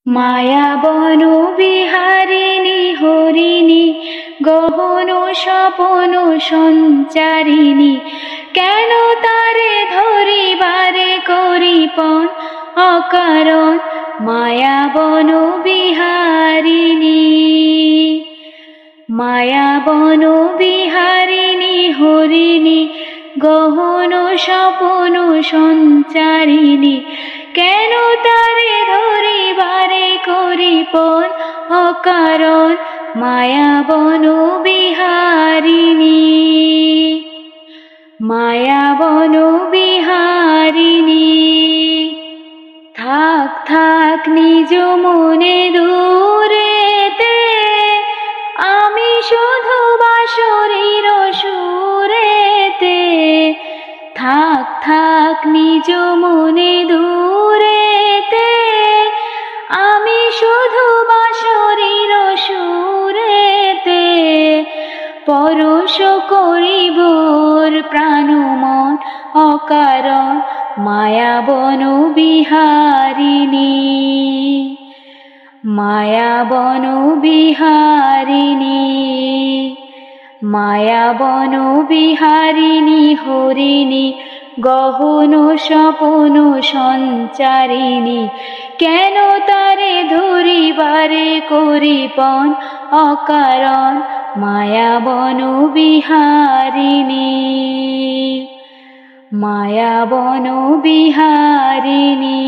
মায়াবন বিহারিণী হরিণী গহন স্বপন সঞ্চারিণী, কেন তারে ধরিবারে করিপন অকারণ মায়াবন বিহারিণী। মায়াবন বিহারিণী হরিণী গহন স্বপন সঞ্চারিণী, কেন তারে ধরিবারে করিপন অকারণ মায়াবন বিহারিণী। মায়াবন বিহারিণী। থাক থাক নিজ মনে দূরেতে, আমি শুধু বাঁশরীর সুরেতে। থাক থাক নিজ মনে দূরেতে, আমি শুধু বাঁশরীর সুরেতে। পরশ করিবর প্রাণ মন অকারণ মায়াবন বিহারিণী। মায়াবন বিহারিণী। মায়াবন বিহারিণী হরিণী গহন স্বপন সঞ্চারিণী, কেন তারে ধরিবারে করিপন অকারণ মায়াবন বিহারিণী। মায়াবন বিহারিণী।